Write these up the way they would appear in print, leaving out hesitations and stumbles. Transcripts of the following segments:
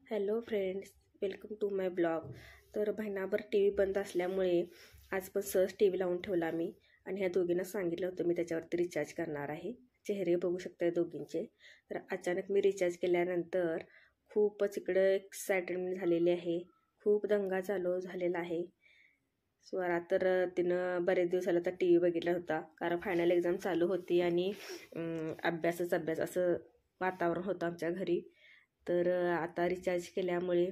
Hello friends, welcome to my blog. तर महिनाभर T V बंद असल्यामुळे आज पण सहज टी व्ही लावून ठेवला मी आणि ह्या दोघींना सांगितलं होतं मी त्याच्यावरती रिचार्ज करणार आहे. चेहरे बघू शकता दोघींचे. तर अचानक मी रिचार्ज केल्यानंतर खूपच इकडं एक्साइटमेंट झालेली आहे. खूप दंगा चालू झालेला आहे. स्वरा तर तिनं बरेच दिवस झाला तर टी व्ही बघितला होता, कारण फायनल एक्झाम चालू होती आणि अभ्यास असं वातावरण होतं आमच्या घरी. तर आता रिचार्ज केल्यामुळे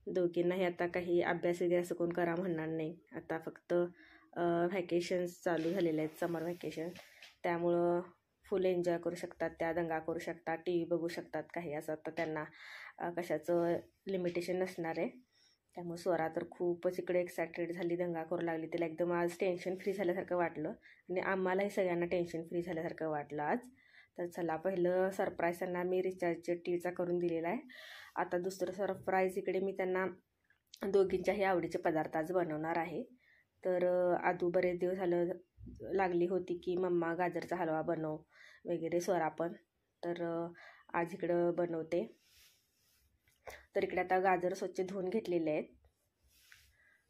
दोघींनाही आता काही अभ्यास वगैरे असं कोण करा म्हणणार नाही. आता फक्त व्हॅकेशन्स चालू झालेले आहेत, समर व्हॅकेशन. त्यामुळं फुल एन्जॉय करू शकतात, त्या दंगा करू शकतात, टी व्ही बघू शकतात. काही असं तर त्यांना कशाचं लिमिटेशन नसणार आहे. त्यामुळे स्वरा तर खूपच इकडे एक्सायटेड झाली, दंगा करू लागली. तिला एकदम आज टेन्शन फ्री झाल्यासारखं वाटलं आणि आम्हालाही सगळ्यांना टेन्शन फ्री झाल्यासारखं वाटलं आज. तर चला, पहिलं सरप्राईज त्यांना मी रिचार्जच्या टीचा करून दिलेला आहे. आता दुसरं सरप्राईज इकडे मी त्यांना दोघींच्याही आवडीचे पदार्थ आज बनवणार आहे. तर आदू बरेच दिवस झालं लागली होती की मम्मा गाजरचा हलवा बनव वगैरे, स्वरा पण. तर आज इकडं बनवते. तर इकडे आता गाजर स्वच्छ धुवून घेतलेले आहेत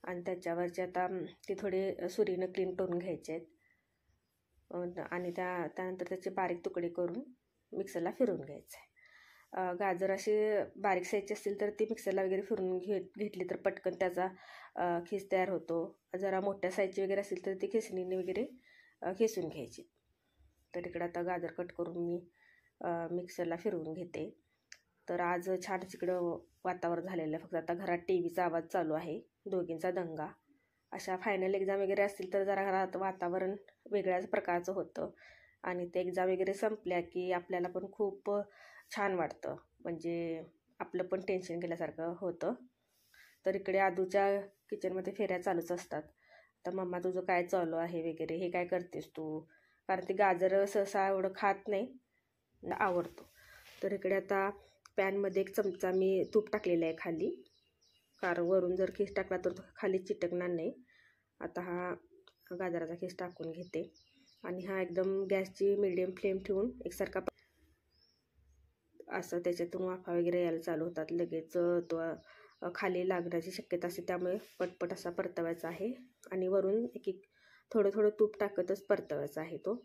आणि त्याच्यावरचे आता ते थोडे सुरीनं क्लीन करून घ्यायचे आहेत आणि त्यानंतर त्याचे बारीक तुकडे करून मिक्सरला फिरवून घ्यायचे आहे. गाजर असे बारीक साईजचे असतील तर ती मिक्सरला वगैरे फिरून घेतली तर पटकन त्याचा खीस तयार होतो. जरा मोठ्या साईजची वगैरे असेल तर ती खिसणीने वगैरे खिसून घ्यायची. तर इकडे आता गाजर कट करून मी मिक्सरला फिरवून घेते. तर आज छान इकडं वातावरण झालेलं आहे. फक्त आता घरात टी व्हीचा आवाज चालू आहे, दोघींचा दंगा. अशा फायनल एक्झाम वगैरे असतील तर जरा घरात वातावरण वेगळ्याच प्रकारचं होतं आणि ते एक्झाम वगैरे संपल्या की आपल्याला पण खूप छान वाटतं, म्हणजे आपलं पण टेन्शन गेल्यासारखं होतं. तर इकडे आदूच्या किचनमध्ये फेऱ्या चालूच असतात. तर मम्मा तुझं काय चालू आहे वगैरे, हे काय करतेस तू, कारण ती गाजर सहसा एवढं खात नाही, आवडतो. तर इकडे आता पॅनमध्ये एक चमचा मी तूप टाकलेलं आहे खाली, कारण वरून जर खीस टाकला तर खाली चिटकणार नाही. आता हा गाजराचा खीस टाकून घेते आणि हा एकदम गॅसची मीडियम फ्लेम ठेवून एकसारखा असं त्याच्यातून वाफा वगैरे यायला चालू होतात. लगेच तो खाली लागण्याची शक्यता असते, त्यामुळे पटपट असा परतवायचा आहे आणि वरून एक थोडं थोडं तूप टाकतच परतवायचा आहे तो.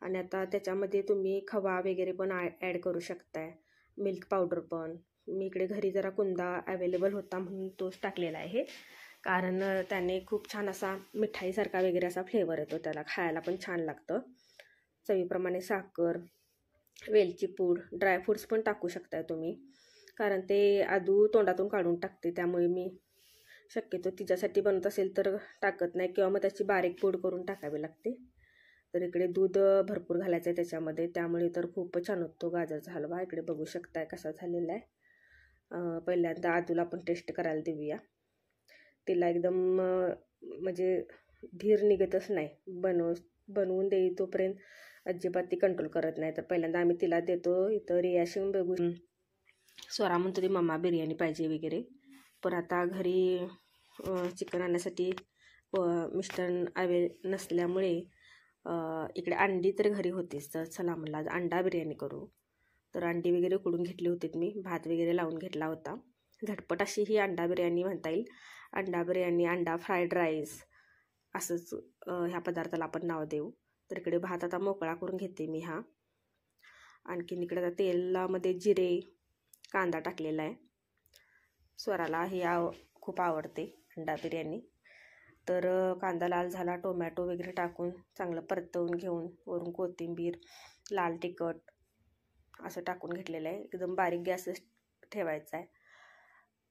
आणि आता त्याच्यामध्ये तुम्ही खवा वगैरे पण ॲड करू शकताय, मिल्क पावडर पण. मी इकडे घरी जरा कुंदा अवेलेबल होता म्हणून तोच टाकलेला आहे, कारण त्याने खूप छान असा मिठाईसारखा वगैरे असा फ्लेवर येतो, त्याला खायला पण छान लागतं. चवीप्रमाणे साखर, वेलची पूड, ड्रायफ्रूट्स पण टाकू शकताय तुम्ही, कारण ते आदू तोंडातून काढून टाकते, त्यामुळे मी शक्यतो तिच्यासाठी बनत असेल तर टाकत नाही, किंवा मग त्याची बारीक पूड करून टाकावी लागते. तर इकडे दूध भरपूर घालायचं आहे त्याच्यामध्ये, त्यामुळे तर खूपच छान होतो गाजरचा हलवा. इकडे बघू शकताय कसा झालेला आहे. पहिल्यांदा आदूला आपण टेस्ट करायला देऊया. तिला एकदम म्हणजे धीर निघतच नाही, बनवून देई तोपर्यंत अजिबात ती कंट्रोल करत नाही. तर पहिल्यांदा आम्ही तिला देतो. इथं रिॲक्शन बघू, स्वरा म्हणतो ती मम्मा बिर्याणी पाहिजे वगैरे. पण आता घरी चिकन आणण्यासाठी मिस्टर नसल्यामुळे इकडे अंडी तर घरी होतीच. तर चला म्हणलं आज अंडा बिर्याणी करू. तर अंडी वगैरे उकडून घेतली होती मी, भात वगैरे लावून घेतला होता. झटपट अशी ही अंडा बिर्याणी म्हणता येईल. अंडा बिर्याणी, अंडा फ्राईड राईस असंच ह्या पदार्थाला आपण नाव देऊ. तर इकडे भात आता मोकळा करून घेते मी हा. आणखीन इकडे आता तेलामध्ये जिरे, कांदा टाकलेला आहे. स्वराला ही खूप आवडते अंडा बिर्याणी. तर कांदा लाल झाला, टोमॅटो वगैरे टाकून चांगलं परतवून घेऊन वरून कोथिंबीर, लाल तिखट असं टाकून घेतलेलं आहे. एकदम बारीक गॅस ठेवायचा आहे.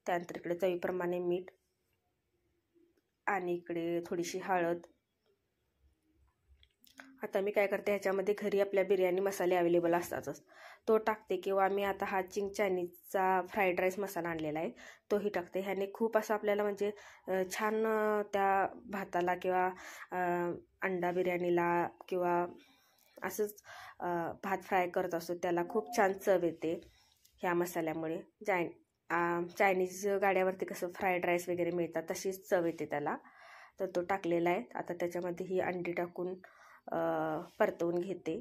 त्यानंतर इकडे चवीप्रमाणे मीठ आणि इकडे थोडीशी हळद. आता मी काय करते, ह्याच्यामध्ये घरी आपल्या बिर्याणी मसाले अवेलेबल असतातच, तो टाकते, किंवा मी आता हा चिंग चायनीजचा फ्राईड राईस मसाला आणलेला आहे तोही टाकते. ह्याने खूप असं आपल्याला म्हणजे छान त्या भाताला किंवा अंडा बिर्याणीला किंवा असंच भात फ्राय करत असतो त्याला खूप छान चव येते ह्या मसाल्यामुळे. चायनीज गाड्यावरती कसं फ्राईड राईस वगैरे मिळतात तशीच चव येते त्याला. तर तो टाकलेला आहे. आता त्याच्यामध्ये ही अंडी टाकून परतवून घेते.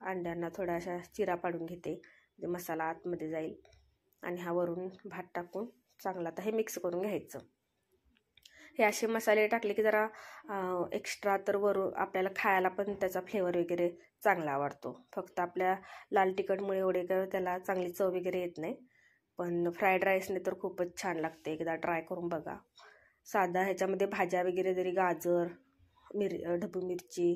अंड्यांना थोडासा चिरा पाडून घेते, म्हणजे मसाला आतमध्ये जाईल. आणि हा वरून भात टाकून चांगला आता हे मिक्स करून घ्यायचं. हे असे मसाले टाकले की जरा एक्स्ट्रा तर वरून आपल्याला खायला पण त्याचा फ्लेवर वगैरे चांगला आवडतो. फक्त आपल्या लाल तिखटमुळे एवढे काय त्याला चांगली चव वगैरे येत नाही, पण फ्राईड राईसने तर खूपच छान लागते. एकदा ट्राय करून बघा. साधा ह्याच्यामध्ये भाज्या वगैरे जरी गाजर, ढबू मिरची,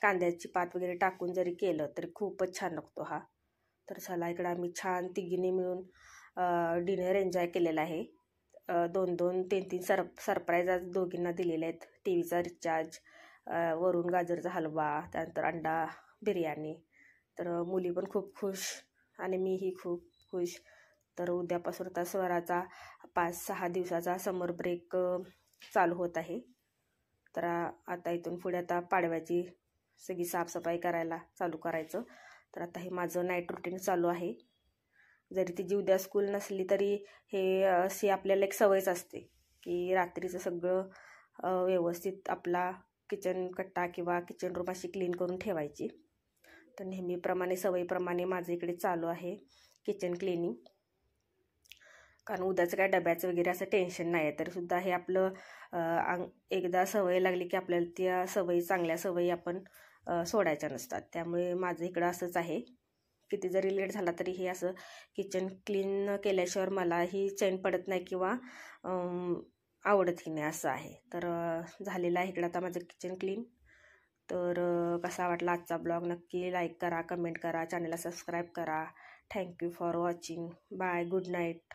कांद्याची पात वगैरे टाकून जरी केलं तरी खूपच छान लागतो हा. तर चला, इकडं आम्ही छान तिघींनी मिळून डिनर एन्जॉय केलेला आहे. 2-2, 3-3 सरप्राईज आज दोघींना दिलेले आहेत. टी व्हीचा रिचार्ज, वरून गाजरचा हलवा, त्यानंतर अंडा बिर्याणी. तर मुली पण खूप खुश आणि मीही खूप खुश. तर उद्यापासून आता स्वराचा 5-6 दिवसाचा समर ब्रेक चालू होत आहे. तर आता इथून पुढे आता पाडव्याची सगळी साफसफाई करायला चालू करायचं. तर आता हे माझं नाईट रुटीन चालू आहे. जरी तिची उद्या स्कूल नसली तरी हे अशी आपल्याला एक सवयच असते की रात्रीचं सगळं व्यवस्थित आपला किचन कट्टा किंवा किचन रूम अशी क्लीन करून ठेवायची. तर नेहमीप्रमाणे सवयीप्रमाणे माझं इकडे चालू आहे किचन क्लिनिंग. कारण उद्याचं काय डब्याचं वगैरे असं टेन्शन नाही आहे. तरीसुद्धा हे आपलं एकदा सवय लागली की आपल्याला त्या चांगल्या सवयी आपण सोडायच्या नसतात. त्यामुळे माझं इकडं असंच आहे. किती जरी लेट झाला तरी हे असं किचन क्लीन केल्याशिवाय मलाही चैन पडत नाही किंवा आवडतही नाही, असं आहे. तर झालेलं आहे इकडं आता माझं किचन क्लीन. तर कसा वाटला आजचा ब्लॉग नक्की लाईक करा, कमेंट करा, चॅनलला सबस्क्राईब करा. Thank you for watching. Bye, good night.